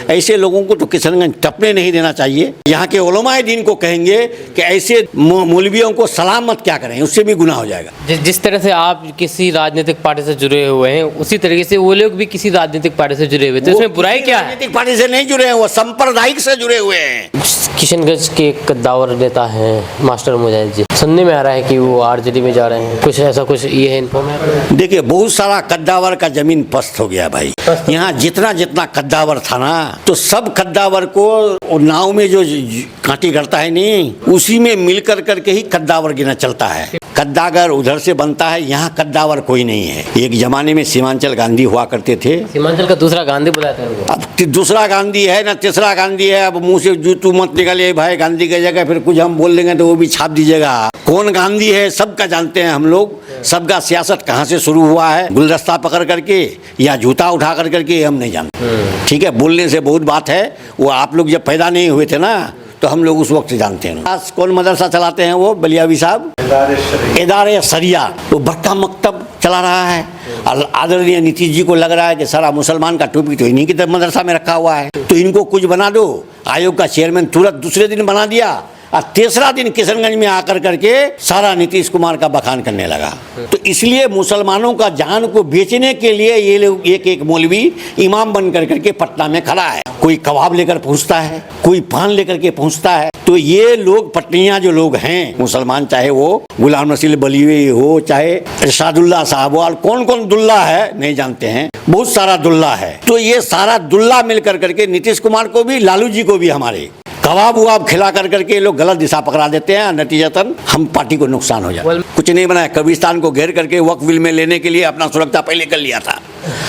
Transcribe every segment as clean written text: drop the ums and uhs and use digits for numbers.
ऐसे लोगों को तो किशनगंज टपने नहीं देना चाहिए। यहाँ के उलमाए दीन को कहेंगे कि ऐसे मौलवियों को सलाम मत क्या करें, उससे भी गुनाह हो जाएगा। जिस तरह से आप किसी राजनीतिक पार्टी से जुड़े हुए हैं, उसी तरीके से वो लोग भी किसी राजनीतिक पार्टी से जुड़े हुए थे, उसमें बुराई क्या है? राजनीतिक पार्टी से नहीं जुड़े हैं, वो सांप्रदायिक से जुड़े हुए हैं। किशनगंज के कद्दावर नेता हैं मास्टर मुजाहिद जी, सुनने में आ रहा है कि वो आरजेडी में जा रहे हैं, कुछ ऐसा कुछ ये है इन्फो में? देखिए, बहुत सारा कद्दावर का जमीन पस्त हो गया भाई। यहाँ जितना जितना कद्दावर था ना, तो सब कद्दावर को नाव में जो कांटी करता है नहीं, उसी में मिलकर करके ही कद्दावर गिना चलता है। कद्दागर उधर से बनता है, यहाँ कद्दावर कोई नहीं है। एक जमाने में सीमांचल गांधी हुआ करते थे। सीमांचल का दूसरा गांधी बुलाते हैं उनको। अब दूसरा गांधी है ना तीसरा गांधी है। अब मुंह से जूतू मत निकालिए भाई, गांधी की जगह फिर कुछ हम बोल देंगे तो वो भी छाप दीजिएगा। कौन गांधी है सबका जानते हैं हम लोग। सबका सियासत कहाँ से शुरू हुआ है, गुलदस्ता पकड़ करके या जूता उठा कर करके, हम नहीं जानते। ठीक है, बोलने से बहुत बात है। वो आप लोग जब पैदा नहीं हुए थे ना, तो हम लोग उस वक्त से जानते हैं। आज कौन मदरसा चलाते हैं वो बलियावी साहब, इदारे सरिया, वो भट्टा मकतब चला रहा है। आदरणीय नीतीश जी को लग रहा है कि सारा मुसलमान का टोपी तो इन्हीं की तरफ मदरसा में रखा हुआ है, तो इनको कुछ बना दो। आयोग का चेयरमैन तुरंत दूसरे दिन बना दिया और तीसरा दिन किशनगंज में आकर करके सारा नीतीश कुमार का बखान करने लगा। तो इसलिए मुसलमानों का जान को बेचने के लिए ये लोग एक एक मौलवी इमाम बन कर करके पटना में खड़ा है। कोई कबाब लेकर पहुंचता है, कोई पान लेकर के पहुंचता है। तो ये लोग पटनिया जो लोग हैं मुसलमान, चाहे वो गुलाम नसीर बलीवी हो, चाहे इरशादुल्लाह साहब हो, और कौन कौन दुल्ला है नहीं जानते हैं, बहुत सारा दुल्ला है। तो ये सारा दुल्ला मिलकर करके नीतीश कुमार को भी, लालू जी को भी हमारे कबाब उबाब खिला कर करके लोग गलत दिशा पकड़ा देते हैं। नतीजतन हम पार्टी को नुकसान हो जाए। कुछ नहीं बनाया, कब्रिस्तान को घेर करके वक्फ बिल में लेने के लिए अपना सुरक्षा पहले कर लिया था।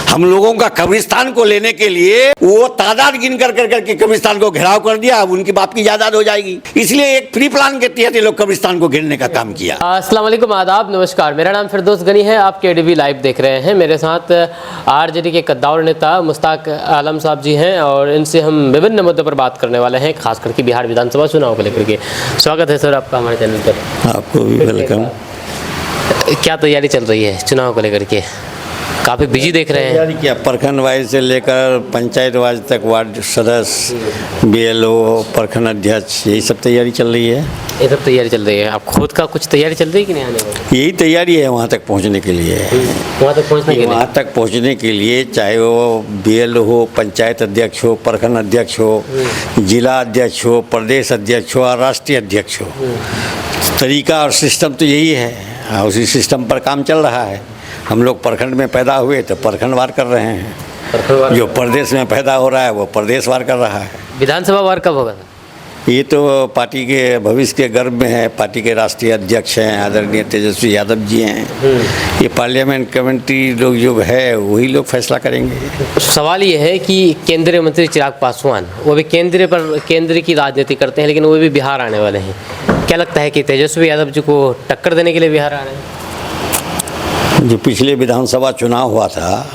हम लोगों का कब्रिस्तान को लेने के लिए वो तादाद गिन कर करके कब्रिस्तान को घेराव कर दिया। अब उनकी बाप की जायदाद हो जाएगी, इसलिए एक प्री प्लान के तहत ये लोग कब्रिस्तान को घेरने का काम किया। अस्सलाम वालेकुम, आदाब, नमस्कार। मेरा नाम फिरदौस गनी है। आप केडीवी लाइव देख रहे हैं। मेरे साथ आरजेडी के कद्दावर नेता मुश्ताक आलम साहब जी हैं और इनसे हम विभिन्न मुद्दों पर बात करने वाले हैं, खास करके बिहार विधानसभा चुनाव को लेकर के। स्वागत है सर आपका हमारे चैनल पर। आपको भी वेलकम। क्या तैयारी चल रही है चुनाव को लेकर के? काफ़ी बिजी देख रहे हैं। क्या प्रखंड वाइज से लेकर पंचायत वाइज तक, वार्ड सदस्य, BLO, प्रखंड अध्यक्ष, यही सब तैयारी चल रही है। ये सब तैयारी चल रही है। आप खुद का कुछ तैयारी चल रही है कि नहीं आने वाली? यही तैयारी है वहाँ तक पहुँचने के लिए। वहाँ तक पहुँचने के लिए, वहाँ तक पहुँचने के लिए चाहे वो BLO हो, पंचायत अध्यक्ष हो, प्रखंड अध्यक्ष हो, जिला अध्यक्ष हो, प्रदेश अध्यक्ष हो और राष्ट्रीय अध्यक्ष हो, तरीका और सिस्टम तो यही है। उसी सिस्टम पर काम चल रहा है। हम लोग प्रखंड में पैदा हुए तो प्रखंड वार कर रहे हैं, जो प्रदेश में पैदा हो रहा है वो प्रदेश वार कर रहा है। विधानसभा वार कब होगा? ये तो पार्टी के भविष्य के गर्भ में है। पार्टी के राष्ट्रीय अध्यक्ष हैं आदरणीय तेजस्वी यादव जी हैं। ये पार्लियामेंट कमेटी लोग जो है वही लोग फैसला करेंगे। सवाल ये है कि केंद्रीय मंत्री चिराग पासवान, वो भी केंद्र की राजनीति करते हैं, लेकिन वो भी बिहार आने वाले हैं। क्या लगता है कि तेजस्वी यादव जी को टक्कर देने के लिए बिहार आ रहे हैं? जो पिछले विधानसभा चुनाव हुआ था,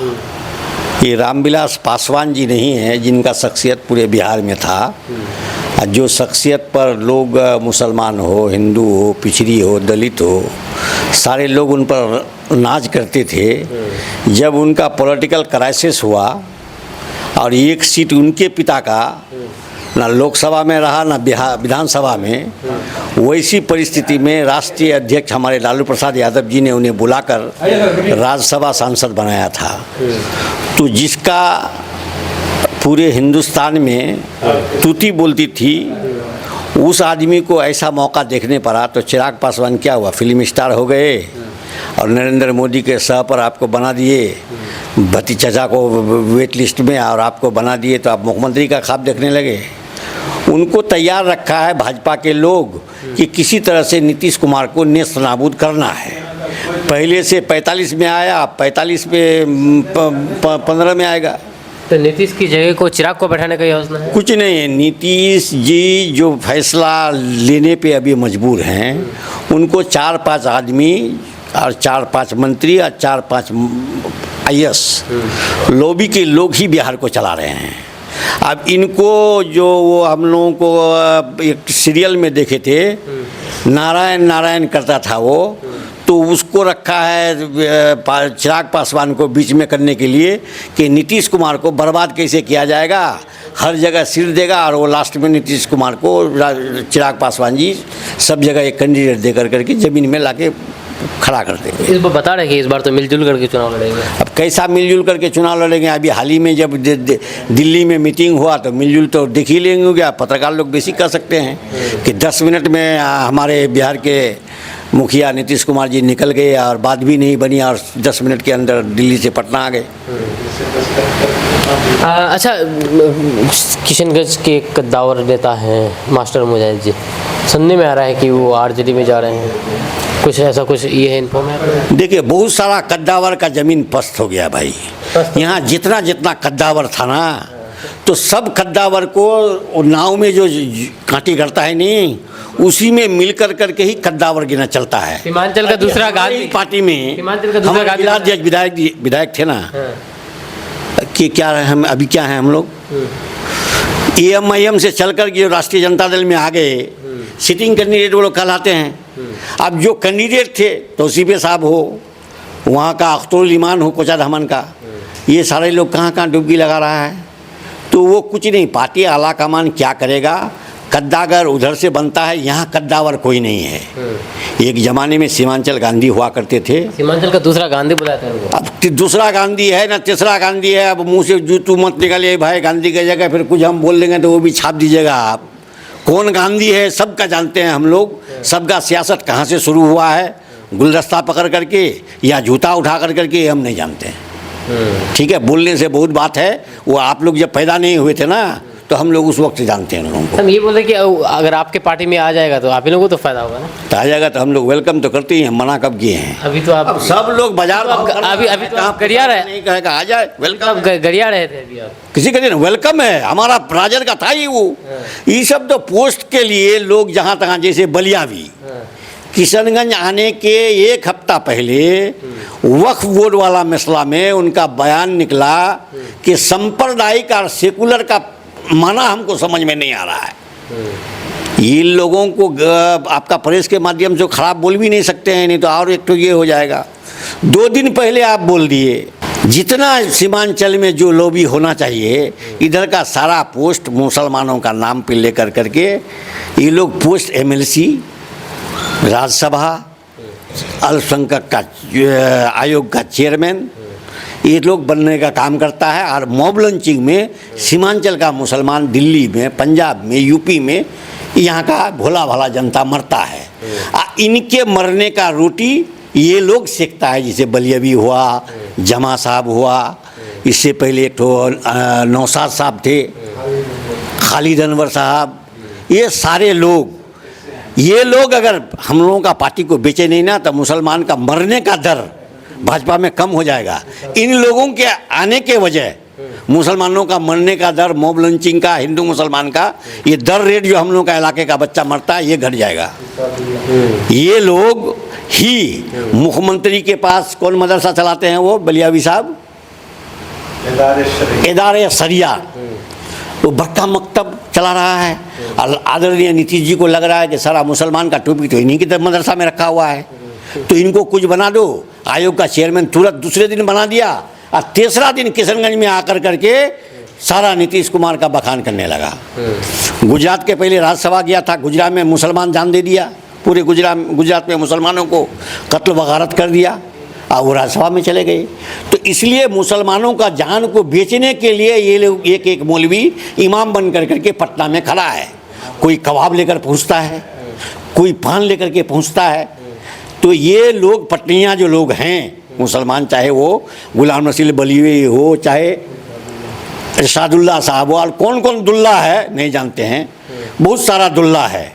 ये रामविलास पासवान जी नहीं है जिनका शख्सियत पूरे बिहार में था। जो शख्सियत पर लोग मुसलमान हो, हिंदू हो, पिछड़ी हो, दलित हो, सारे लोग उन पर नाज करते थे। जब उनका पॉलिटिकल क्राइसिस हुआ और एक सीट उनके पिता का ना लोकसभा में रहा ना विधानसभा में, वैसी परिस्थिति में राष्ट्रीय अध्यक्ष हमारे लालू प्रसाद यादव जी ने उन्हें बुलाकर राज्यसभा सांसद बनाया था। तो जिसका पूरे हिंदुस्तान में तूती बोलती थी, उस आदमी को ऐसा मौका देखने पड़ा। तो चिराग पासवान क्या हुआ, फिल्म स्टार हो गए और नरेंद्र मोदी के सह पर आपको बना दिए, भती चचा को वेट लिस्ट में और आपको बना दिए, तो आप मुख्यमंत्री का ख्वाब देखने लगे। उनको तैयार रखा है भाजपा के लोग कि किसी तरह से नीतीश कुमार को नेस्त नाबूद करना है। पहले से 45 में आया, 45 में 15 में आएगा। तो नीतीश की जगह को चिराग को बैठाने का योजना है? कुछ नहीं है। नीतीश जी जो फैसला लेने पे अभी मजबूर हैं, उनको 4-5 आदमी और 4-5 मंत्री और 4-5 IAS लॉबी के लोग ही बिहार को चला रहे हैं। अब इनको जो वो हम लोगों को एक सीरियल में देखे थे, नारायण नारायण करता था वो, तो उसको रखा है चिराग पासवान को बीच में करने के लिए कि नीतीश कुमार को बर्बाद कैसे किया जाएगा, हर जगह सिर देगा और वो लास्ट में नीतीश कुमार को चिराग पासवान जी सब जगह एक कैंडिडेट दे करके ज़मीन में लाके खड़ा कर देंगे। इस बार बता रहे कि इस बार तो मिलजुल करके चुनाव लड़ेंगे। अब कैसा मिलजुल करके चुनाव लड़ेंगे? अभी हाल ही में जब दिल्ली में मीटिंग हुआ तो मिलजुल तो देख ही लेंगे, क्या पत्रकार लोग बेसिक कर सकते हैं कि 10 मिनट में हमारे बिहार के मुखिया नीतीश कुमार जी निकल गए और बात भी नहीं बनी और 10 मिनट के अंदर दिल्ली से पटना आ गए। अच्छा, किशनगंज के कद्दावर नेता हैं मास्टर मुजाहिद जी, सुनने में आ रहा है कि वो आरजेडी में जा रहे हैं, कुछ ऐसा कुछ ये है इन्फो में? देखिए, बहुत सारा कद्दावर का ज़मीन पस्त हो गया भाई। यहाँ जितना जितना कद्दावर था ना, तो सब कद्दावर को नाव में जो कांटी करता है नहीं, उसी में मिल करके ही कद्दावर गिना चलता है। सीमांचल का दूसरा गांधी पार्टी में सीमांचल का दूसरा गांधी विधायक थे ना, कि क्या हम अभी क्या हैं हम लोग AMIM से चलकर के राष्ट्रीय जनता दल में आ गए, सिटिंग कैंडिडेट वो लोग कहलाते हैं। अब जो कैंडिडेट थे तौसीफ साहब हो, वहाँ का अख्तरुल ईमान हो कोचाधामन का, ये सारे लोग कहाँ डुबकी लगा रहा है। तो वो कुछ नहीं, पार्टी आला कमान क्या करेगा, कद्दावर उधर से बनता है, यहाँ कद्दावर कोई नहीं है। एक ज़माने में सीमांचल गांधी हुआ करते थे। सीमांचल का दूसरा गांधी बुलाते हैं उनको। अब दूसरा गांधी है ना तीसरा गांधी है। अब मुंह से जूतू मत निकालिए भाई, गांधी की जगह फिर कुछ हम बोल देंगे तो वो भी छाप दीजिएगा आप। कौन गांधी है सबका जानते हैं हम लोग, सबका सियासत कहाँ से शुरू हुआ है, गुलदस्ता पकड़ करके या जूता उठा करके, हम नहीं जानते हैं। ठीक है, बोलने से बहुत बात है। वो आप लोग जब पैदा नहीं हुए थे ना, तो हम लोग उस वक्त से जानते हैं लोगों को। हम ये बोल रहे कि अगर आपके पार्टी में आ जाएगा तो आप ही लोगों को तो फायदा होगा ना। तो आ जाएगा तो हम लोग वेलकम तो करते ही हैं, मना कब किए हैं? अभी तो आप सब लोग बाजार अभी तो आप गरिया रहे, नहीं कहेगा आ जाए वेलकम, आप गरिया रहे थे अभी आप। किसी का दिन वेलकम है, हमारा राजन का था ही वो। ये सब तो पोस्ट के लिए लोग जहाँ तहाँ, जैसे बलिया भी किशनगंज आने के 1 हफ्ता पहले वक्फ बोर्ड वाला मसला में उनका बयान निकला कि सांप्रदायिक और सेकुलर का माना हमको समझ में नहीं आ रहा है। ये लोगों को आपका प्रेस के माध्यम से खराब बोल भी नहीं सकते हैं, नहीं तो और एक तो ये हो जाएगा। 2 दिन पहले आप बोल दिए, जितना सीमांचल में जो लॉबी होना चाहिए, इधर का सारा पोस्ट मुसलमानों का नाम पे लेकर करके ये लोग पोस्ट MLC, राज्यसभा, अल्पसंख्यक का आयोग का चेयरमैन, ये लोग बनने का काम करता है। और मॉब लंचिंग में सीमांचल का मुसलमान दिल्ली में, पंजाब में, यूपी में, यहाँ का भोला भाला जनता मरता है। इनके मरने का रोटी ये लोग सेकता है, जैसे बलियावी हुआ, जमा साहब हुआ, इससे पहले एक तो नौसाद साहब थे, खालिद अनवर साहब, ये सारे लोग, ये लोग अगर हम लोगों का पार्टी को बेचे नहीं ना, तो मुसलमान का मरने का दर भाजपा में कम हो जाएगा। इन लोगों के आने के वजह मुसलमानों का मरने का दर, मॉब लंचिंग का, हिंदू मुसलमान का ये दर रेट जो हम लोगों का इलाके का बच्चा मरता है, ये घट जाएगा। ये लोग ही मुख्यमंत्री के पास कौन मदरसा चलाते हैं, वो बलियावी साहब, इदारे सरिया, वो बड़का मकतब चला रहा है। आदरणीय नीतीश जी को लग रहा है कि सारा मुसलमान का टोपी तो इन्हीं की मदरसा में रखा हुआ है, तो इनको कुछ बना दो। आयोग का चेयरमैन तुरंत दूसरे दिन बना दिया और तीसरा दिन किशनगंज में आकर करके सारा नीतीश कुमार का बखान करने लगा। गुजरात के पहले राज्यसभा गया था, गुजरात में मुसलमान जान दे दिया, पूरे गुजरात में मुसलमानों को कत्ल वगारत कर दिया और वो राज्यसभा में चले गए। तो इसलिए मुसलमानों का जान को बेचने के लिए ये लोग एक मौलवी इमाम बन कर करके पटना में खड़ा है। कोई कबाब लेकर पहुँचता है, कोई पान लेकर के पहुँचता है। तो ये लोग पटनिया जो लोग हैं मुसलमान, चाहे वो गुलाम नसीर बलीवी हो, चाहे इरशादुल्ला साहब हो, और कौन कौन दुल्ला है नहीं जानते हैं, बहुत सारा दुल्ला है।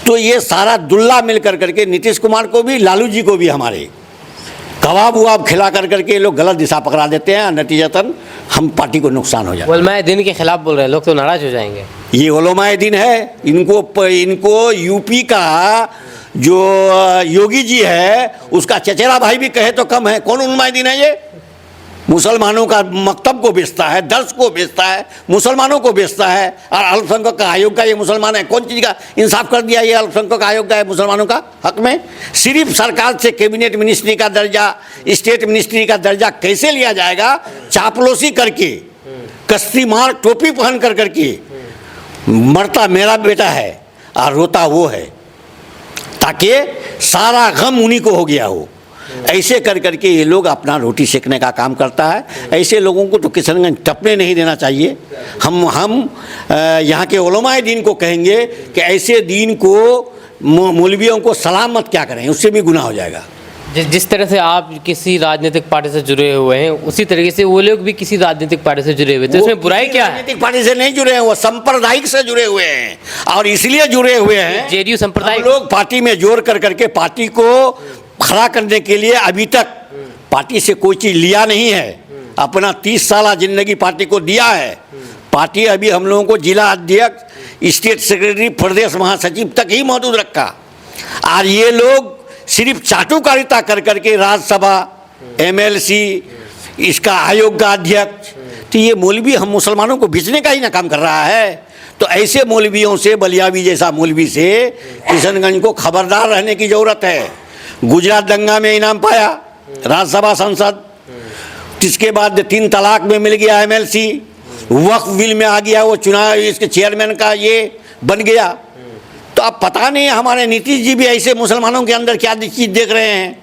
तो ये सारा दुल्ला मिल कर करके नीतीश कुमार को भी, लालू जी को भी हमारे कबाब वबाब खिला कर करके लोग गलत दिशा पकड़ा देते हैं, नतीजतन हम पार्टी को नुकसान हो जाता है। उलमाए दिन के खिलाफ बोल रहे हैं लोग, तो नाराज हो जाएंगे। ये उलमाए दिन है, इनको यूपी का जो योगी जी है उसका चचेरा भाई भी कहे तो कम है। कौन उलमाए दिन है ये? मुसलमानों का मकतब को बेचता है, दर्स को बेचता है, मुसलमानों को बेचता है। और अल्पसंख्यक का आयोग का ये मुसलमान है, कौन चीज़ का इंसाफ कर दिया ये अल्पसंख्यक आयोग का है मुसलमानों का हक में? सिर्फ सरकार से कैबिनेट मिनिस्ट्री का दर्जा, स्टेट मिनिस्ट्री का दर्जा कैसे लिया जाएगा? चापलूसी करके, कश्ती मार टोपी पहन कर करके, मरता मेरा बेटा है और रोता वो है, ताकि सारा गम उन्हीं को हो गया हो। ऐसे कर करके ये लोग अपना रोटी सेकने का काम करता है। ऐसे लोगों को तो किशनगंज टपने नहीं देना चाहिए। हम यहाँ के उलमाए दीन को कहेंगे कि ऐसे दीन को, मौलवियों को सलाम मत क्या करें, उससे भी गुनाह हो जाएगा। जिस तरह से आप किसी राजनीतिक पार्टी से जुड़े हुए हैं, उसी तरीके से वो लोग भी किसी राजनीतिक पार्टी से जुड़े हुए थे, उसमें बुराई क्या है? राजनीतिक पार्टी से नहीं जुड़े हैं, वो सांप्रदायिक से जुड़े हुए हैं। और इसलिए जुड़े हुए हैं, जेडीयू सांप्रदायिक लोग पार्टी में जोड़ कर करके पार्टी को खड़ा करने के लिए अभी तक पार्टी से कोई चीज़ लिया नहीं है। अपना 30 साल जिंदगी पार्टी को दिया है। पार्टी अभी हम लोगों को जिला अध्यक्ष, स्टेट सेक्रेटरी, प्रदेश महासचिव तक ही मौजूद रखा। और ये लोग सिर्फ चाटुकारिता कर करके राज्यसभा, MLC, इसका आयोग का अध्यक्ष, तो ये मौलवी हम मुसलमानों को बेचने का ही ना काम कर रहा है। तो ऐसे मौलवियों से, बलियावी जैसा मौलवी से किशनगंज को खबरदार रहने की ज़रूरत है। गुजरात दंगा में इनाम पाया राज्यसभा सांसद, जिसके बाद 3 तलाक में मिल गया MLC, वक्फ बिल में आ गया वो चुनाव, इसके चेयरमैन का ये बन गया। तो अब पता नहीं हमारे नीतीश जी भी ऐसे मुसलमानों के अंदर क्या चीज़ देख रहे हैं।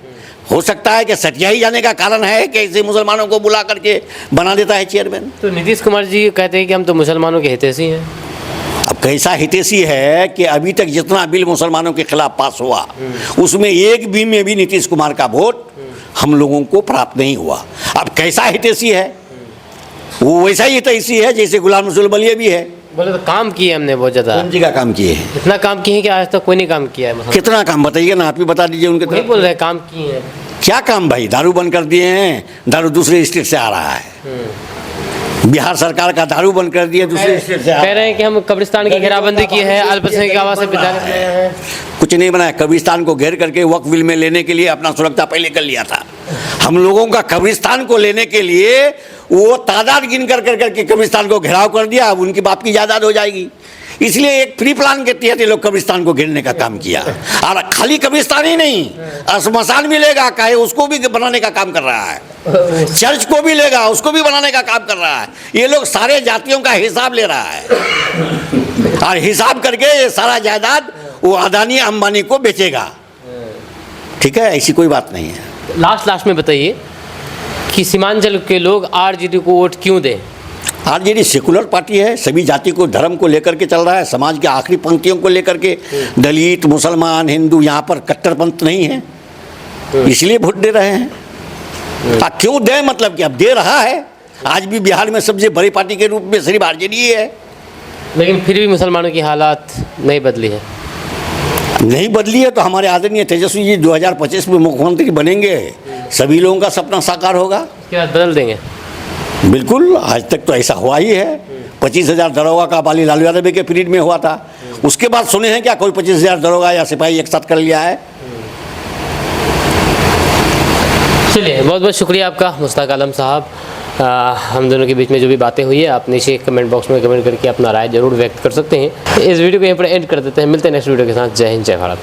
हो सकता है कि सटियाई जाने का कारण है कि ऐसे मुसलमानों को बुला करके बना देता है चेयरमैन। तो नीतीश कुमार जी कहते हैं कि हम तो मुसलमानों के हितैषी हैं। अब कैसा हितैषी है कि अभी तक जितना बिल मुसलमानों के खिलाफ पास हुआ, उसमें एक भी में भी नीतीश कुमार का वोट हम लोगों को प्राप्त नहीं हुआ। अब कैसा हितैषी है? वो वैसा ही हितैषी है जैसे गुलाम रसूल बलिया भी है। बोले तो काम किए हमने बहुत ज़्यादा। कौन जी का काम किए हैं? इतना काम किए हैं कि आज तक कोई नहीं काम किया है। कितना काम बताइए ना, आप ही बता दीजिए उनके वही तरफ। बोल रहे हैं काम किए हैं। क्या काम भाई? दारू बंद कर दिए हैं, दारू दूसरे स्टेट से आ रहा है। बिहार सरकार का दारू बंद कर दिया, दूसरे स्टेट से कह रहे हैं कि हम कब्रिस्तान की घेराबंदी की है, अल्पसंख्यक आवास से विद्यालय बनाए हैं। कुछ नहीं बनाया। कब्रिस्तान को घेर करके वक्फ बिल में लेने के लिए अपना सुरक्षा पहले कर लिया था। हम लोगों का कब्रिस्तान को लेने के लिए वो तादाद गिन कर करके कब्रिस्तान को घेराव कर दिया। अब उनकी बाप की जायदाद हो जाएगी, इसलिए एक प्री प्लान के तहत ये लोग कब्रिस्तान को घेरने का काम किया। और खाली कब्रिस्तान ही नहीं, श्मशान भी लेगा, काहे उसको भी बनाने का काम कर रहा है। चर्च को भी लेगा, उसको भी बनाने का काम कर रहा है। ये लोग सारे जातियों का हिसाब ले रहा है और हिसाब करके ये सारा जायदाद वो अदानी अंबानी को बेचेगा। ठीक है, ऐसी कोई बात नहीं है। लास्ट में बताइए कि सीमांचल के लोग आरजेडी को वोट क्यों दें? आरजेडी सेकुलर पार्टी है, सभी जाति को, धर्म को लेकर के चल रहा है, समाज के आखिरी पंक्तियों को लेकर के। दलित, मुसलमान, हिंदू, यहाँ पर कट्टरपंथ नहीं है, इसलिए वोट दे रहे हैं। क्यों दे मतलब कि अब दे रहा है। आज भी बिहार में सबसे बड़ी पार्टी के रूप में सिर्फ आरजेडी ही है। लेकिन फिर भी मुसलमानों की हालात नहीं बदली है। नहीं बदली है तो हमारे आदरणीय तेजस्वी जी 2025 में मुख्यमंत्री बनेंगे, सभी लोगों का सपना साकार होगा। उसके बाद बदल देंगे। बिल्कुल, आज तक तो ऐसा हुआ ही है। 25,000 दरोगा का बाली लालू यादव के पीरियड में हुआ था। उसके बाद सुने हैं क्या कोई 25,000 दरोगा या सिपाही एक साथ कर लिया है? चलिए, बहुत बहुत शुक्रिया आपका मुश्ताक आलम साहब। हम दोनों के बीच में जो भी बातें हुई है आप नीचे कमेंट बॉक्स में कमेंट करके अपना राय जरूर व्यक्त कर सकते हैं। इस वीडियो को यहीं पर एंड कर देते हैं। मिलते हैं नेक्स्ट वीडियो के साथ। जय हिंद, जय भारत।